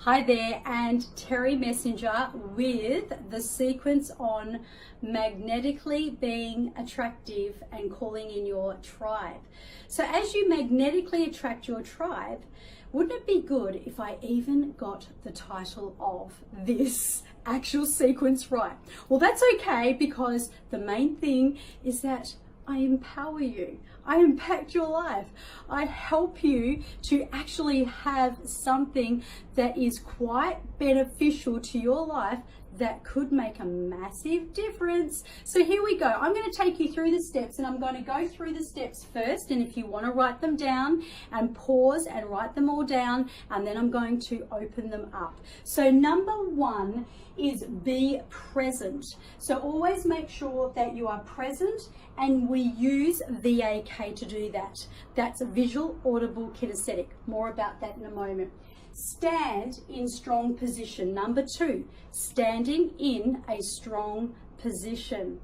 Hi there, and Terry Messenger with the sequence on magnetically being attractive and calling in your tribe. So as you magnetically attract your tribe, wouldn't it be good if I even got the title of this actual sequence right? Well, that's okay, because the main thing is that I empower you. I impact your life. I help you to actually have something that is quite beneficial to your life that could make a massive difference. So here we go. I'm going to take you through the steps, and I'm going to go through the steps first. And if you want to write them down, and pause and write them all down, and then I'm going to open them up. So number one is be present. So always make sure that you are present, and we use VAK to do that. That's a visual, audible, kinesthetic. More about that in a moment. Stand in strong position. Number two, standing in a strong position.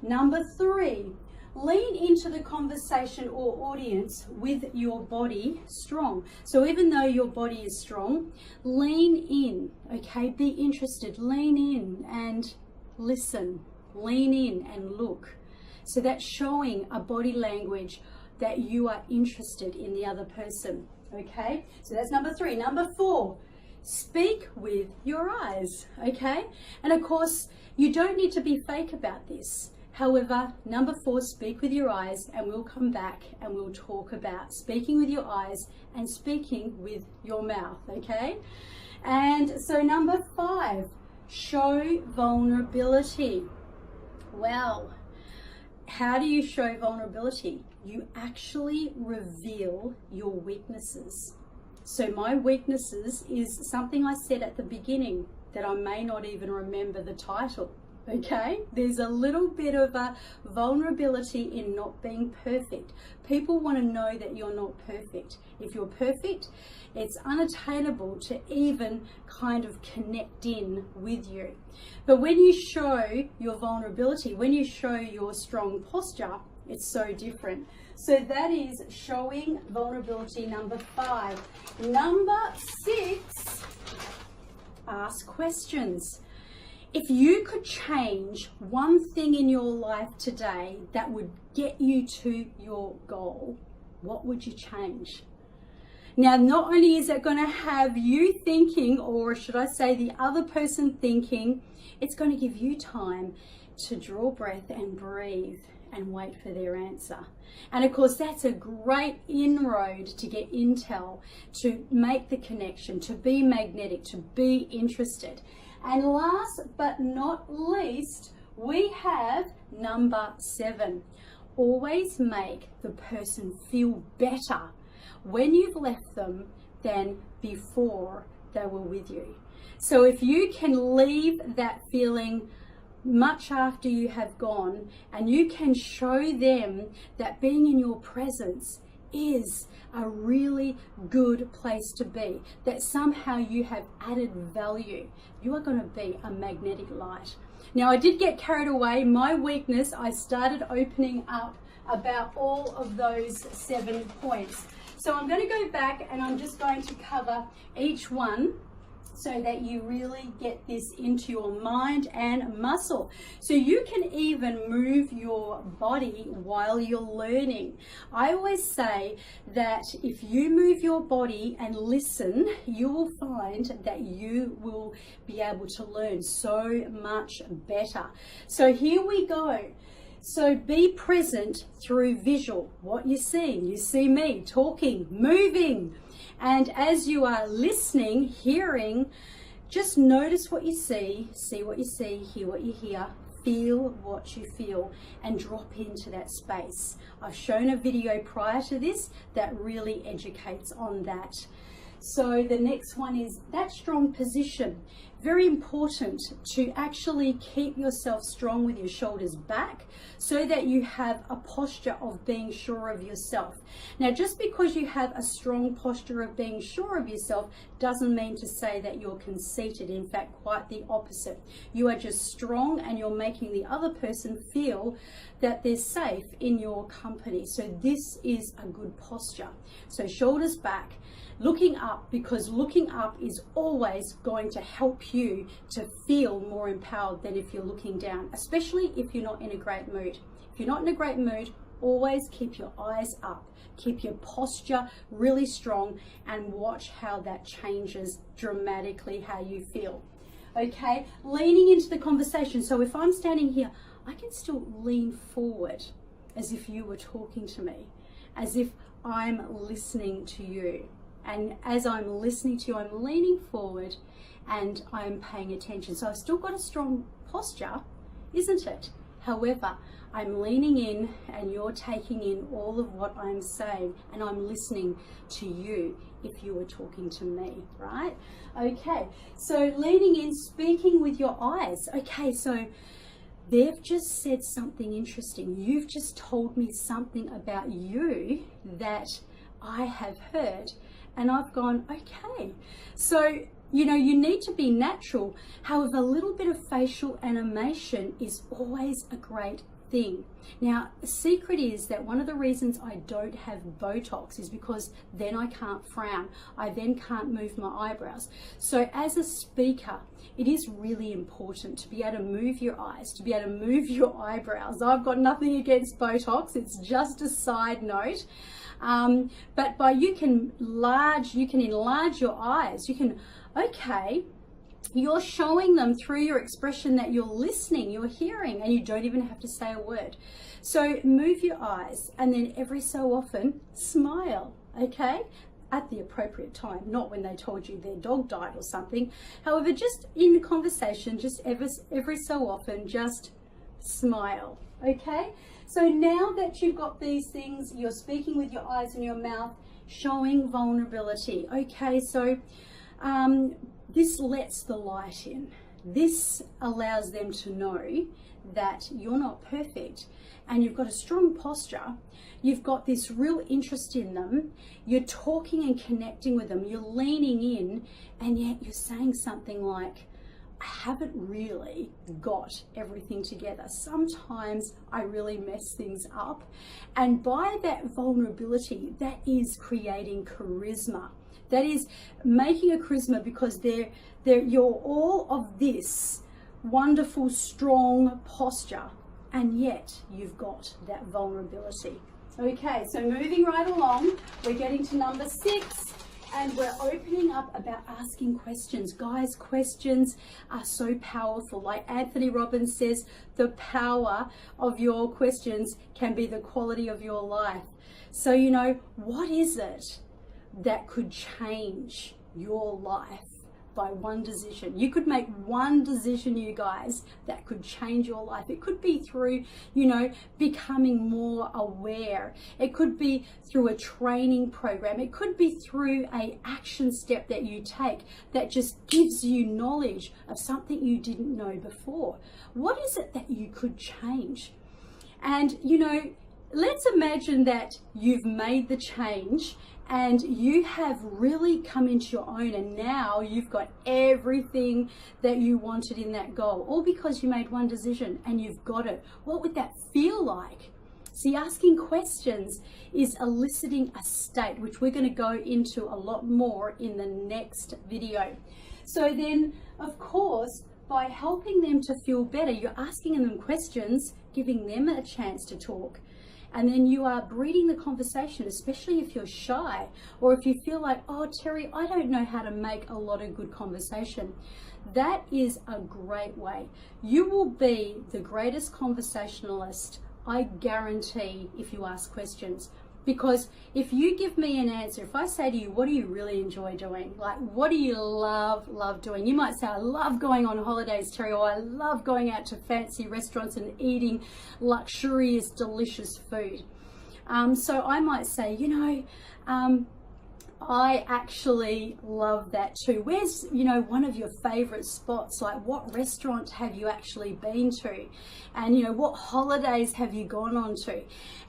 Number three, lean into the conversation or audience with your body strong. So even though your body is strong, lean in, okay? Be interested, lean in and listen, lean in and look. So that's showing a body language that you are interested in the other person. Okay, so that's number three. Number four, speak with your eyes. Okay, and of course, you don't need to be fake about this. However, number four, speak with your eyes, and we'll come back and we'll talk about speaking with your eyes and speaking with your mouth. Okay, and so number five, show vulnerability. Well, how do you show vulnerability? You actually reveal your weaknesses. So my weaknesses is something I said at the beginning that I may not even remember the title. Okay, there's a little bit of a vulnerability in not being perfect. People want to know that you're not perfect. If you're perfect, it's unattainable to even kind of connect in with you. But when you show your vulnerability, when you show your strong posture, it's so different. So that is showing vulnerability, number five. Number six, ask questions. If you could change one thing in your life today that would get you to your goal, what would you change? Now, not only is it going to have you thinking, or should I say the other person thinking, it's going to give you time to draw breath and breathe and wait for their answer. And of course, that's a great inroad to get intel, to make the connection, to be magnetic, to be interested. And last but not least, we have number seven. Always make the person feel better when you've left them than before they were with you. So if you can leave that feeling much after you have gone, and you can show them that being in your presence is a really good place to be, that somehow you have added value, you are going to be a magnetic light. Now, I did get carried away. My weakness, I started opening up about all of those 7 points. So I'm going to go back, and I'm just going to cover each one so that you really get this into your mind and muscle. So you can even move your body while you're learning. I always say that if you move your body and listen, you will find that you will be able to learn so much better. So here we go. So be present through visual. What you're seeing, you see me talking, moving. And as you are listening, hearing, just notice what you see what you see, hear what you hear, feel what you feel, and drop into that space. I've shown a video prior to this that really educates on that. So the next one is that strong position. very important to actually keep yourself strong with your shoulders back so that you have a posture of being sure of yourself. Now, just because you have a strong posture of being sure of yourself doesn't mean to say that you're conceited. In fact, quite the opposite. You are just strong and you're making the other person feel that they're safe in your company. So this is a good posture. So shoulders back, looking up, because looking up is always going to help you to feel more empowered than if you're looking down, especially if you're not in a great mood. If you're not in a great mood, always keep your eyes up, keep your posture really strong, and watch how that changes dramatically how you feel. Okay, leaning into the conversation. So if I'm standing here, I can still lean forward as if you were talking to me, as if I'm listening to you. And as I'm listening to you, I'm leaning forward and I'm paying attention. So I've still got a strong posture, isn't it? However, I'm leaning in and you're taking in all of what I'm saying, and I'm listening to you if you were talking to me, right? Okay, so leaning in, speaking with your eyes. Okay, so they've just said something interesting. You've just told me something about you that I have heard. And I've gone, okay. So, you know, you need to be natural. However, a little bit of facial animation is always a great thing. Now, the secret is that one of the reasons I don't have Botox is because then I can't frown. I then can't move my eyebrows. So as a speaker, it is really important to be able to move your eyes, to be able to move your eyebrows. I've got nothing against Botox. It's just a side note. But you can enlarge your eyes. You can, okay, you're showing them through your expression that you're listening, you're hearing, and you don't even have to say a word. So move your eyes, and then every so often smile, okay? At the appropriate time, not when they told you their dog died or something. However, just in the conversation, just every so often, just smile, okay? So now that you've got these things, you're speaking with your eyes and your mouth, showing vulnerability. Okay, so this lets the light in. This allows them to know that you're not perfect and you've got a strong posture. You've got this real interest in them. You're talking and connecting with them. You're leaning in, and yet you're saying something like, I haven't really got everything together. Sometimes I really mess things up. And by that vulnerability, that is creating charisma. That is making a charisma, because you're all of this wonderful, strong posture, and yet you've got that vulnerability. Okay, so moving right along, we're getting to number 6. And we're opening up about asking questions. Guys, questions are so powerful. Like Anthony Robbins says, the power of your questions can be the quality of your life. So, you know, what is it that could change your life by one decision? You could make one decision, you guys, that could change your life. It could be through, you know, becoming more aware. It could be through a training program. It could be through an action step that you take that just gives you knowledge of something you didn't know before. What is it that you could change? And, you know, let's imagine that you've made the change and you have really come into your own, and now you've got everything that you wanted in that goal, all because you made one decision and you've got it. What would that feel like? See, asking questions is eliciting a state, which we're going to go into a lot more in the next video. So then, of course, by helping them to feel better, you're asking them questions, giving them a chance to talk. And then you are breeding the conversation, especially if you're shy, or if you feel like, oh, Terry, I don't know how to make a lot of good conversation. That is a great way. You will be the greatest conversationalist, I guarantee, if you ask questions. Because if you give me an answer, if I say to you, what do you really enjoy doing? Like, what do you love doing? You might say, I love going on holidays, Terry, or I love going out to fancy restaurants and eating luxurious, delicious food. So I might say, you know, I actually love that too. Where's, one of your favorite spots? Like, what restaurant have you actually been to? And, what holidays have you gone on to?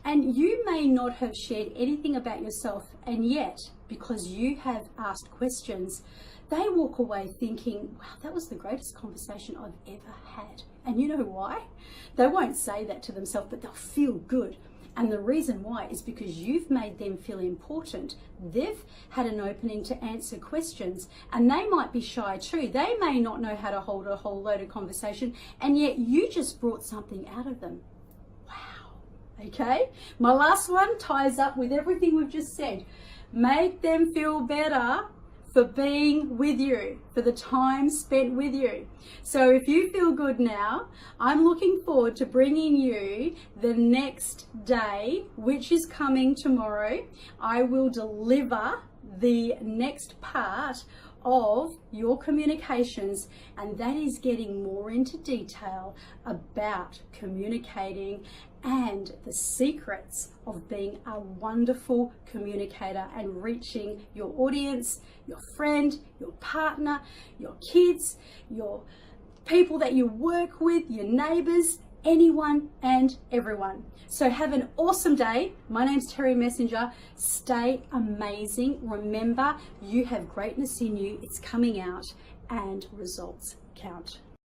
And you may not have shared anything about yourself, and yet, because you have asked questions, they walk away thinking, wow, that was the greatest conversation I've ever had. And you know why? They won't say that to themselves, but they'll feel good. And the reason why is because you've made them feel important. They've had an opening to answer questions, and they might be shy too. They may not know how to hold a whole load of conversation, and yet you just brought something out of them. Wow. Okay, my last one ties up with everything we've just said. Make them feel better for being with you, for the time spent with you. So if you feel good now, I'm looking forward to bringing you the next day, which is coming tomorrow. I will deliver the next part of your communications, and that is getting more into detail about communicating and the secrets of being a wonderful communicator and reaching your audience, your friend, your partner, your kids, your people that you work with, your neighbors, anyone and everyone. So have an awesome day. My name's Terry Messenger. Stay amazing. Remember, you have greatness in you. It's coming out, and results count.